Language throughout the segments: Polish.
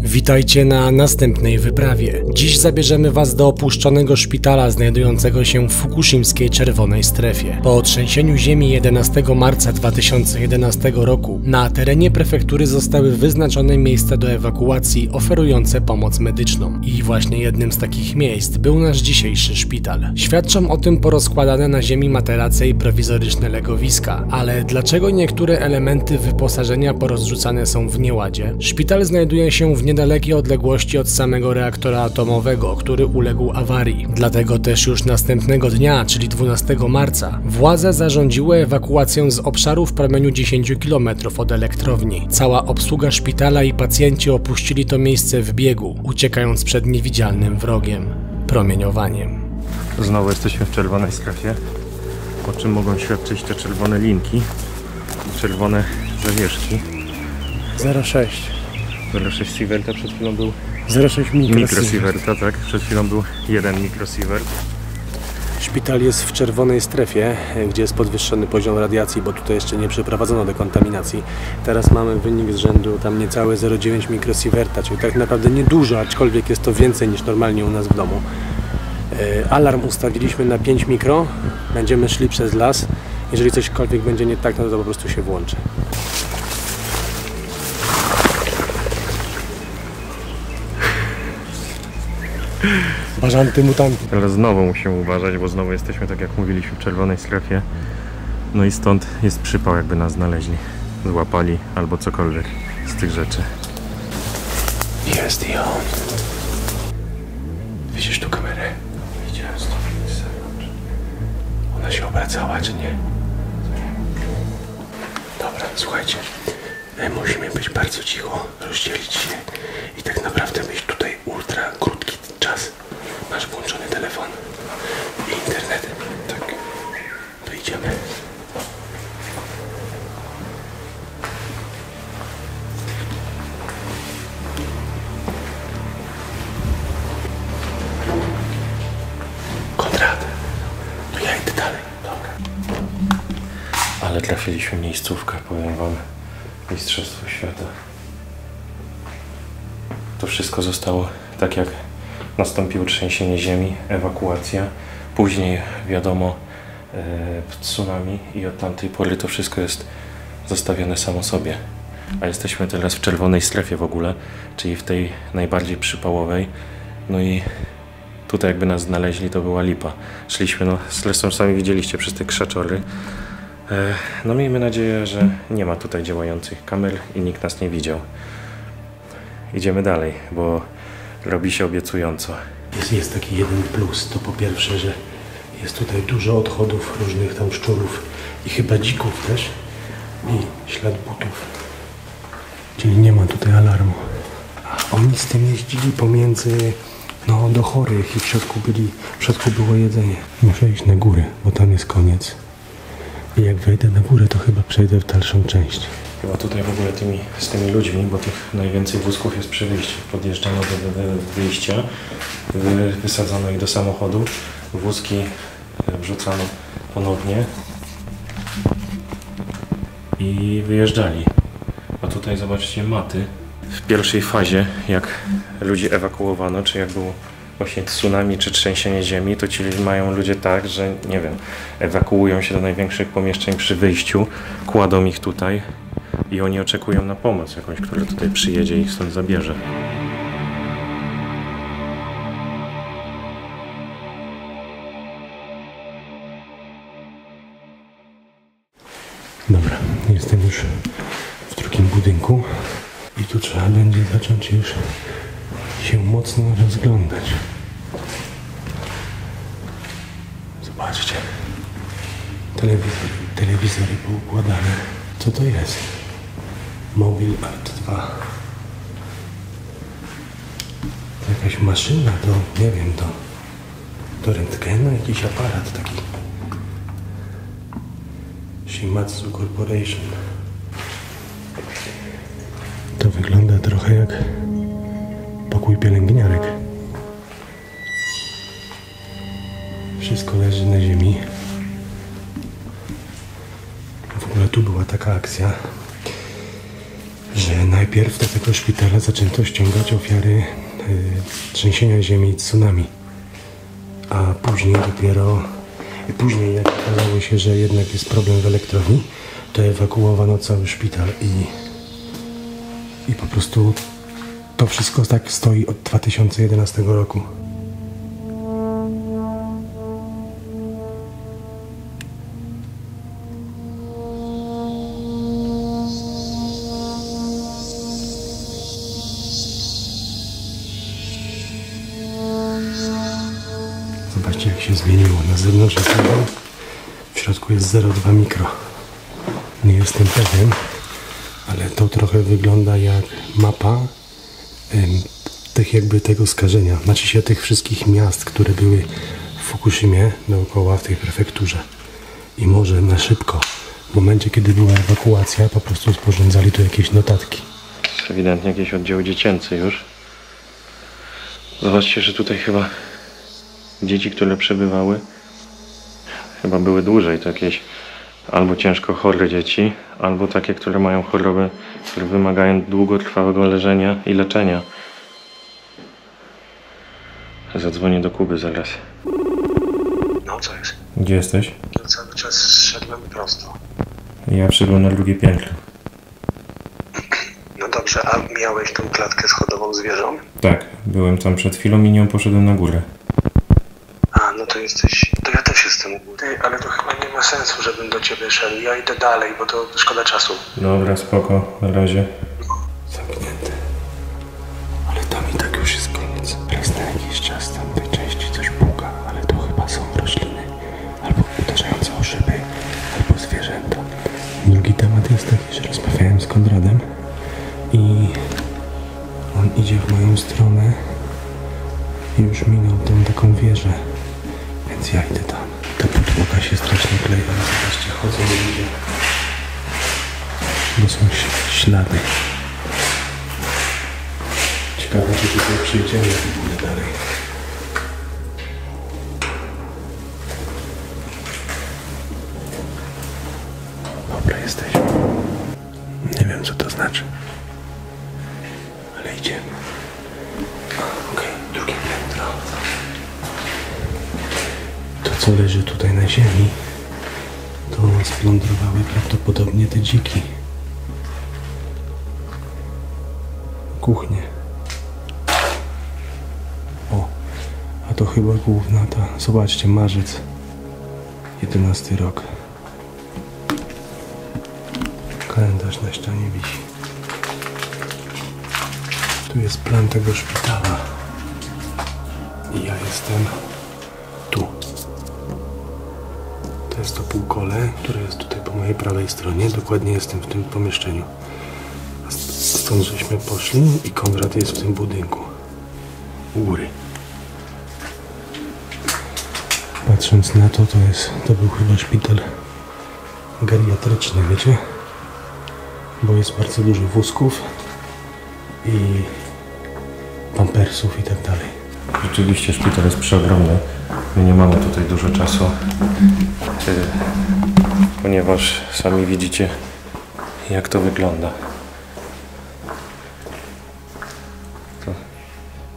Witajcie na następnej wyprawie. Dziś zabierzemy Was do opuszczonego szpitala znajdującego się w fukushimskiej czerwonej strefie. Po trzęsieniu ziemi 11 marca 2011 roku na terenie prefektury zostały wyznaczone miejsca do ewakuacji oferujące pomoc medyczną. I właśnie jednym z takich miejsc był nasz dzisiejszy szpital. Świadczą o tym porozkładane na ziemi materace i prowizoryczne legowiska. Ale dlaczego niektóre elementy wyposażenia porozrzucane są w nieładzie? Szpital znajduje się w niedalekiej odległości od samego reaktora atomowego, który uległ awarii. Dlatego też już następnego dnia, czyli 12 marca, władze zarządziły ewakuację z obszaru w promieniu 10 km od elektrowni. Cała obsługa szpitala i pacjenci opuścili to miejsce w biegu, uciekając przed niewidzialnym wrogiem – promieniowaniem. Znowu jesteśmy w czerwonej strefie, o czym mogą świadczyć te czerwone linki i czerwone zawieszki. 0,6. 0,6 sieverta, przed chwilą był 0,6 mikrosieverta, tak? Przed chwilą był 1 mikrosievert. Szpital jest w czerwonej strefie, gdzie jest podwyższony poziom radiacji, bo tutaj jeszcze nie przeprowadzono dekontaminacji. Teraz mamy wynik z rzędu tam niecałe 0,9 mikrosieverta, czyli tak naprawdę niedużo, aczkolwiek jest to więcej niż normalnie u nas w domu. Alarm ustawiliśmy na 5 mikro, będziemy szli przez las. Jeżeli cośkolwiek będzie nie tak, no to po prostu się włączy. Bażanty mutanty. Ale znowu musimy uważać, bo znowu jesteśmy, tak jak mówiliśmy, w czerwonej strefie. No i stąd jest przypał, jakby nas znaleźli, złapali albo cokolwiek z tych rzeczy. Jest i on. Widzisz tu kamerę? Widziałem stąd z zewnątrz. Ona się obracała, czy nie? Dobra, słuchajcie. Musimy być bardzo cicho, rozdzielić się i tak naprawdę być tutaj ultra krótki czas. Masz włączony telefon i internet. Tak. To idziemy. Konrad, to ja idę dalej. Dobra. Ale trafiliśmy w miejscówkę, powiem wam. Mistrzostwo świata. To wszystko zostało tak, jak nastąpiło trzęsienie ziemi, ewakuacja. Później wiadomo tsunami i od tamtej pory to wszystko jest zostawione samo sobie. A jesteśmy teraz w czerwonej strefie w ogóle, czyli w tej najbardziej przypałowej. No i tutaj jakby nas znaleźli, to była lipa. Szliśmy, no zresztą sami widzieliście przez te krzaczory. No miejmy nadzieję, że nie ma tutaj działających kamer i nikt nas nie widział. Idziemy dalej, bo robi się obiecująco. Jest taki jeden plus, to po pierwsze, że jest tutaj dużo odchodów różnych tam szczurów i chyba dzików też i ślad butów. Czyli nie ma tutaj alarmu. A oni z tym jeździli pomiędzy do chorych i w środku było jedzenie. Muszę iść na górę, bo tam jest koniec. I jak wejdę na górę, to chyba przejdę w dalszą część. Chyba tutaj w ogóle z tymi ludźmi, bo tych najwięcej wózków jest przy wyjściu. Podjeżdżano do wyjścia, wysadzano ich do samochodu, wózki wrzucano ponownie i wyjeżdżali. A tutaj zobaczcie maty. W pierwszej fazie, jak ludzi ewakuowano, czy jak było właśnie tsunami czy trzęsienie ziemi, to ci mają ludzie tak, że nie wiem, ewakuują się do największych pomieszczeń przy wyjściu, kładą ich tutaj i oni oczekują na pomoc jakąś, która tutaj przyjedzie i ich stąd zabierze. Dobra, jestem już w drugim budynku i tu trzeba będzie zacząć już się mocno rozglądać. Zobaczcie. Telewizory poukładane. Co to jest? Mobil Art 2. To jakaś maszyna do, nie wiem, do rentgenu, jakiś aparat taki. Shimatsu Corporation. To wygląda trochę jak pokój pielęgniarek. Wszystko leży na ziemi. W ogóle tu była taka akcja, że najpierw do tego szpitala zaczęto ściągać ofiary trzęsienia ziemi i tsunami. A później jak okazało się, że jednak jest problem w elektrowni, to ewakuowano cały szpital i po prostu to wszystko tak stoi od 2011 roku. Zobaczcie, jak się zmieniło. Na zewnątrz jest 1, w środku jest 0,2 mikro. Nie jestem pewien, ale to trochę wygląda jak mapa tego skażenia. Znaczy się tych wszystkich miast, które były w Fukushimie dookoła w tej prefekturze. I może na szybko, w momencie kiedy była ewakuacja, po prostu sporządzali tu jakieś notatki. Ewidentnie jakiś oddział dziecięcy już. Zobaczcie, że tutaj chyba dzieci, które przebywały, chyba były dłużej. To jakieś albo ciężko chore dzieci, albo takie, które mają choroby, które wymagają długotrwałego leżenia i leczenia. Zadzwonię do Kuby zaraz. No co jest? Gdzie jesteś? Ja cały czas szedłem prosto. Ja wszedłem na drugie piętro. No dobrze, a miałeś tą klatkę schodową z wieżą? Tak, byłem tam przed chwilą i nią poszedłem na górę. A, no to jesteś... To ja też jestem u góry. Ty, ale to chyba nie ma sensu, żebym do ciebie szedł. Ja idę dalej, bo to szkoda czasu. Dobra, spoko, na razie. Zamknięte. Ale tam i tak już jest koniec. Raz na jakiś czas tam tej części coś puka, ale to chyba są rośliny. Albo uderzające o szyby, albo zwierzęta. Drugi temat jest taki, że rozmawiałem z Konradem i on idzie w moją stronę i już minął tą taką wieżę, więc ja idę tam. Ta podłoga się strasznie klei, ale zobaczcie, chodzą ludzie, bo są ślady. Ciekawe, czy tutaj przyjdziemy w ogóle dalej. Dobra, jesteśmy. Nie wiem, co to znaczy, ale idziemy. Okej, drugie piętro. To, co leży tutaj na ziemi, to splądrowały prawdopodobnie te dziki. Kuchnię. O, a to chyba główna ta. Zobaczcie, marzec. 11 rok. Kalendarz na ścianie wisi. Tu jest plan tego szpitala. I ja jestem tu. To jest to półkole, które jest tutaj po mojej prawej stronie. Dokładnie jestem w tym pomieszczeniu. Stąd żeśmy poszli i Konrad jest w tym budynku. U góry. Patrząc na to, to był chyba szpital geriatryczny, wiecie? Bo jest bardzo dużo wózków i pampersów i tak dalej. Rzeczywiście szpital jest przeogromny. My nie mamy tutaj dużo czasu, ponieważ sami widzicie, jak to wygląda. To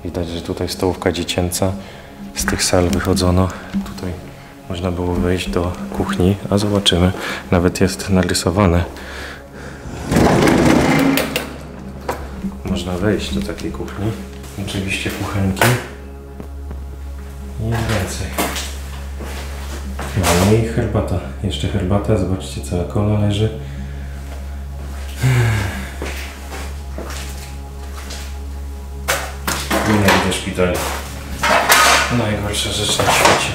widać, że tutaj stołówka dziecięca. Z tych sal wychodzono. Tutaj można było wejść do kuchni, a zobaczymy. Nawet jest narysowane. Można wejść do takiej kuchni. Oczywiście kuchenki. I jest więcej. No i herbata. Jeszcze herbata. Zobaczcie, cała kola leży. Nienawidzę szpitali. Najgorsza rzecz na świecie.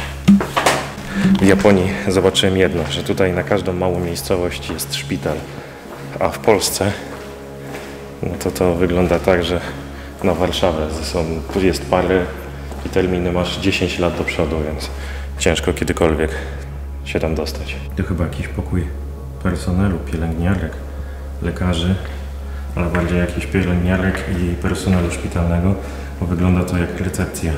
W Japonii zobaczyłem jedno, że tutaj na każdą małą miejscowość jest szpital. A w Polsce no to wygląda tak, że na Warszawę tu jest parę i terminy masz 10 lat do przodu, więc ciężko kiedykolwiek się tam dostać. To chyba jakiś pokój personelu, pielęgniarek, lekarzy, ale bardziej jakichś pielęgniarek i personelu szpitalnego, bo wygląda to jak recepcja.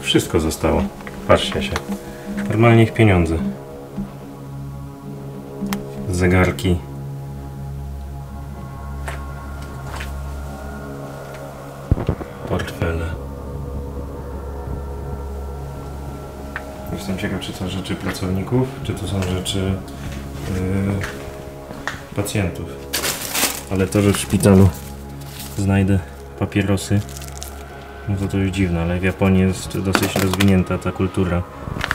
Wszystko zostało. Patrzcie się. Normalnie ich pieniądze. Zegarki. Jestem ciekaw, czy to rzeczy pracowników, czy to są rzeczy pacjentów. Ale to, że w szpitalu znajdę papierosy, no to już dziwne, ale w Japonii jest dosyć rozwinięta ta kultura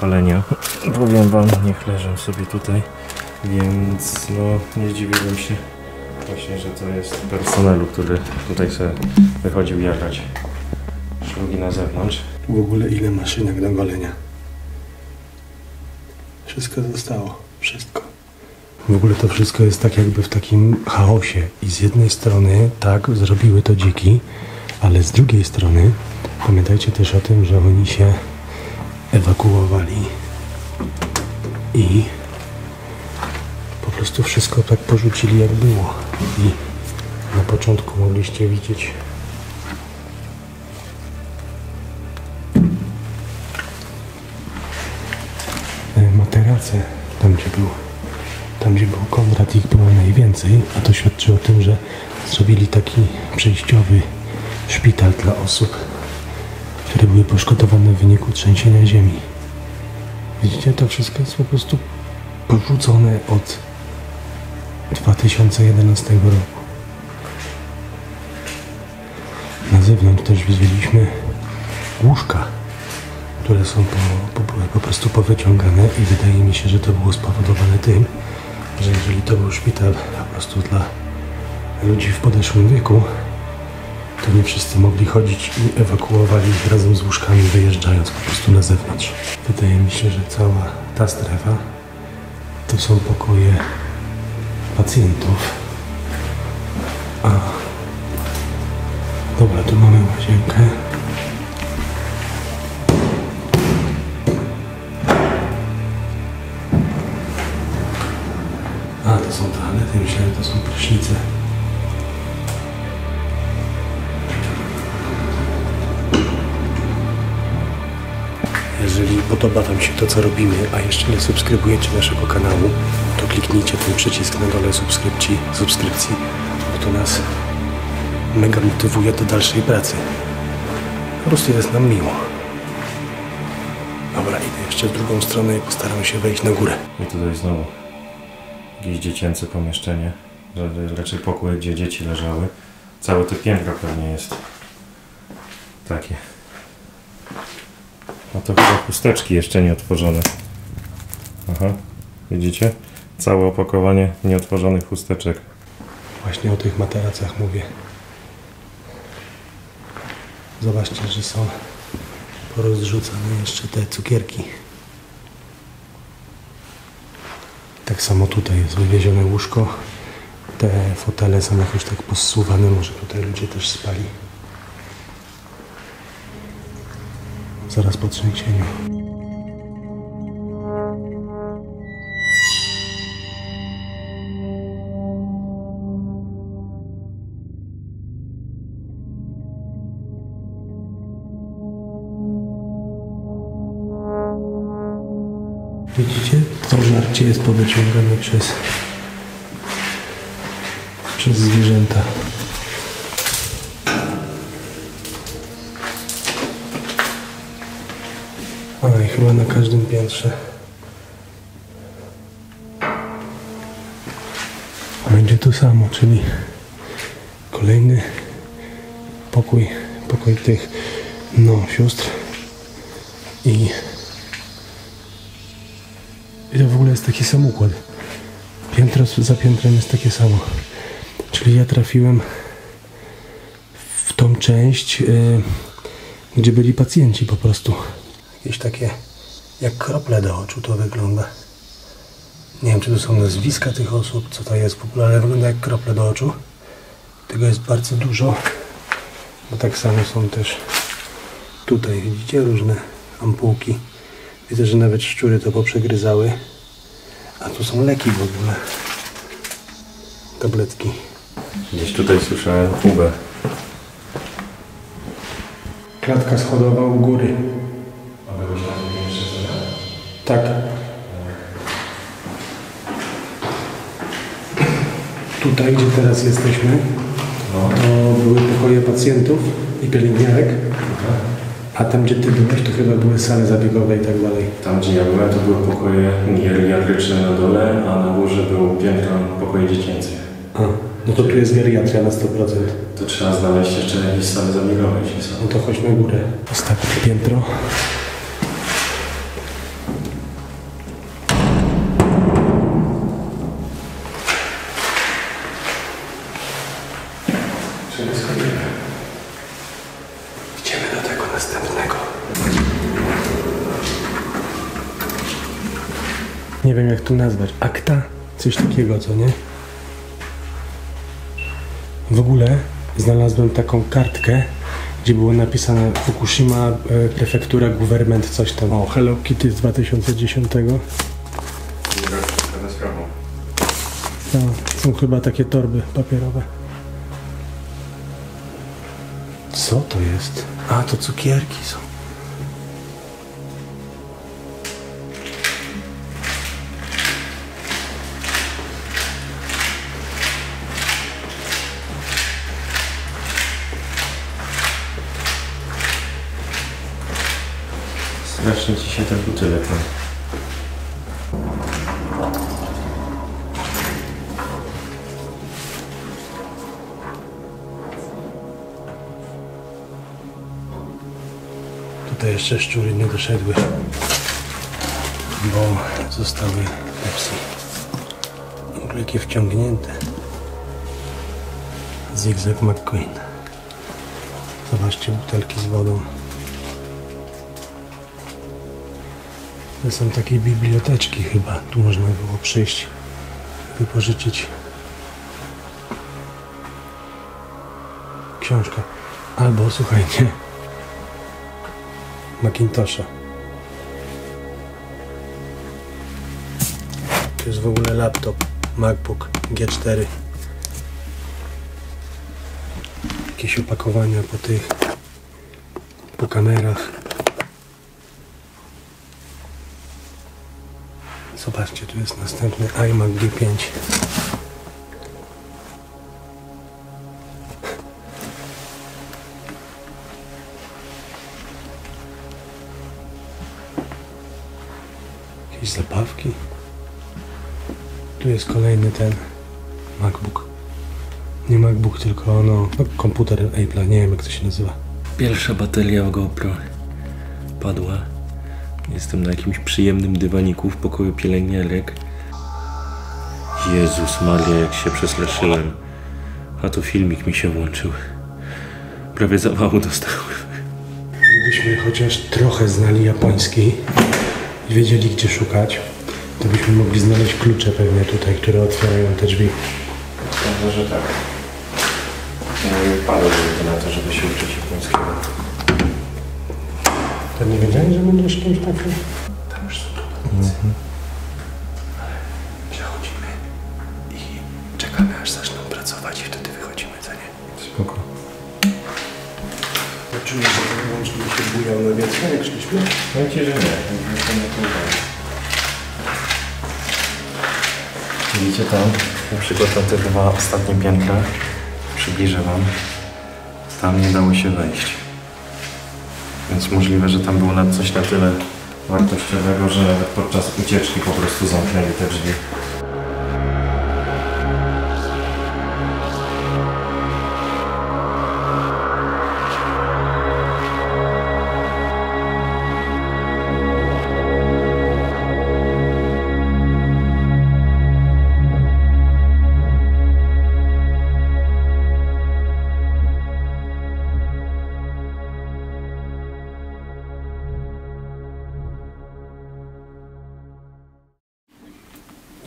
palenia. Powiem wam, niech leżą sobie tutaj, więc no nie zdziwiłem się właśnie, że to jest personelu, który tutaj sobie wychodził jarać szlugi na zewnątrz. W ogóle ile maszynek do golenia. Wszystko zostało. Wszystko. W ogóle to wszystko jest tak jakby w takim chaosie i z jednej strony tak zrobiły to dziki, ale z drugiej strony pamiętajcie też o tym, że oni się ewakuowali i po prostu wszystko tak porzucili jak było. I na początku mogliście widzieć materace, tam gdzie był Konrad, ich było najwięcej, a to świadczy o tym, że zrobili taki przejściowy szpital dla osób, które były poszkodowane w wyniku trzęsienia ziemi. Widzicie, to wszystko jest po prostu porzucone od 2011 roku. Na zewnątrz też widzieliśmy łóżka, które są były po prostu powyciągane i wydaje mi się, że to było spowodowane tym, że jeżeli to był szpital po prostu dla ludzi w podeszłym wieku, to nie wszyscy mogli chodzić i ewakuowali ich razem z łóżkami, wyjeżdżając po prostu na zewnątrz. Wydaje mi się, że cała ta strefa to są pokoje pacjentów. A dobra, tu mamy łazienkę. A, to są toalety, myślałem, że to są prysznice. Jeżeli podoba wam się to, co robimy, a jeszcze nie subskrybujecie naszego kanału, to kliknijcie ten przycisk na dole subskrypcji, bo to nas mega motywuje do dalszej pracy. Po prostu jest nam miło. Dobra, idę jeszcze w drugą stronę i postaram się wejść na górę. I tutaj znowu jakieś dziecięce pomieszczenie, raczej pokój, gdzie dzieci leżały. Całe to piętro pewnie jest takie. A to chyba chusteczki jeszcze nie otworzone. Aha, widzicie? Całe opakowanie nieotworzonych chusteczek. Właśnie o tych materacach mówię. Zobaczcie, że są porozrzucane jeszcze te cukierki. Tak samo tutaj jest wywiezione łóżko. Te fotele są jakoś tak possuwane, może tutaj ludzie też spali. Zaraz po trzęsieniu. Widzicie? To żarcie jest powyciągane przez zwierzęta. A i chyba na każdym piętrze będzie to samo, czyli kolejny pokój tych sióstr i to w ogóle jest taki sam układ. Piętro za piętrem jest takie samo. Czyli ja trafiłem w tą część, gdzie byli pacjenci po prostu. Jakieś takie jak krople do oczu to wygląda. Nie wiem, czy to są nazwiska tych osób, co to jest w ogóle, ale wygląda jak krople do oczu. Tego jest bardzo dużo. Bo tak samo są też tutaj, widzicie, różne ampułki. Widzę, że nawet szczury to poprzegryzały. A tu są leki w ogóle. Tabletki. Gdzieś tutaj słyszałem fugę. Klatka schodowa u góry. Tak. Tutaj, gdzie teraz jesteśmy, to były pokoje pacjentów i pielęgniarek. A tam, gdzie ty byłeś, to chyba były sale zabiegowe i tak dalej. Tam, gdzie ja byłem, to były pokoje geriatryczne na dole, a na górze było piętro pokoje dziecięcych. A, no to tu jest geriatria na 100%. To trzeba znaleźć jeszcze jakieś sale zabiegowe, jeśli są. No to chodź na górę. Ostatnie piętro. Idziemy do tego następnego. Nie wiem, jak tu nazwać. Akta? Coś takiego, co nie? W ogóle znalazłem taką kartkę, gdzie było napisane Fukushima, prefektura, government, coś tam. O, Hello Kitty z 2010. No, są chyba takie torby papierowe. Co to jest? A, to cukierki są. Strasznie ci się ten butelek. Tutaj jeszcze szczury nie doszedły, bo zostały Pepsi. W ogóle jakie wciągnięte. Zigzag McQueen. Zobaczcie, butelki z wodą. To są takie biblioteczki chyba. Tu można było przyjść, wypożyczyć książkę. Albo, słuchajcie, Macintosha. To jest w ogóle laptop MacBook G4. Jakieś opakowania po kamerach. Zobaczcie, tu jest następny iMac G5. Jakieś zabawki. Tu jest kolejny ten MacBook. Nie MacBook, tylko no komputer Apple'a, nie wiem jak to się nazywa. Pierwsza bateria w GoPro padła. Jestem na jakimś przyjemnym dywaniku w pokoju pielęgniarek. Jezus Maria, jak się przestraszyłem. A to filmik mi się włączył. Prawie zawału dostałem. Gdybyśmy chociaż trochę znali japoński i wiedzieli gdzie szukać, to byśmy mogli znaleźć klucze pewnie tutaj, które otwierają te drzwi. Sądzę, że tak. Nie padło na to, żeby się uczyć japońskiego. To nie wiedziałem, że będziesz kimś takim? Tam już są robotnicy. Przechodzimy i czekamy aż zaczną pracować i wtedy wychodzimy za nie. Spoko. Czuję, że ten łącznik się bujał na wietrze, jak szliśmy? Powiem ci, że nie. Widzicie tam? Na przykład te dwa ostatnie piętra. Przybliżę wam. Tam nie dało się wejść. Więc możliwe, że tam było coś na tyle wartościowego, że nawet podczas ucieczki po prostu zamknęli te drzwi.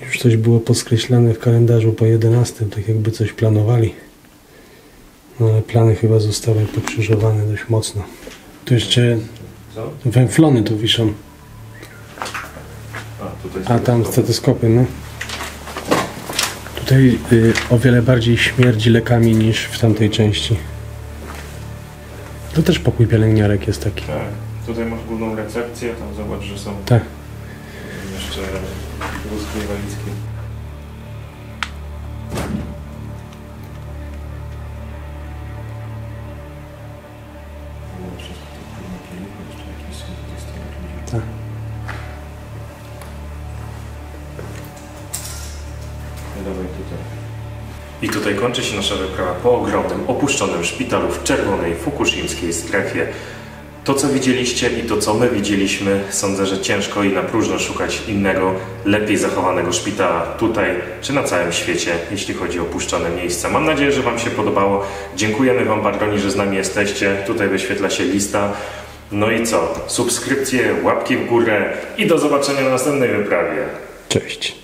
Już coś było poskreślane w kalendarzu po 11, tak jakby coś planowali. No ale plany chyba zostały pokrzyżowane dość mocno. Tu jeszcze węflony tu wiszą. A tam stetoskopy, no. Tutaj o wiele bardziej śmierdzi lekami niż w tamtej części. To też pokój pielęgniarek jest taki. Tak. Tutaj masz główną recepcję, tam zobacz, że są Tak. jeszcze wózki inwalidzkie. Tak. Dawaj tutaj. I tutaj kończy się nasza wyprawa po ogromnym, opuszczonym szpitalu w czerwonej, fukushimskiej strefie. To, co widzieliście i to, co my widzieliśmy, sądzę, że ciężko i na próżno szukać innego, lepiej zachowanego szpitala tutaj czy na całym świecie, jeśli chodzi o opuszczone miejsca. Mam nadzieję, że Wam się podobało. Dziękujemy Wam, patroni, że z nami jesteście. Tutaj wyświetla się lista. No i co? Subskrypcje, łapki w górę i do zobaczenia na następnej wyprawie. Cześć.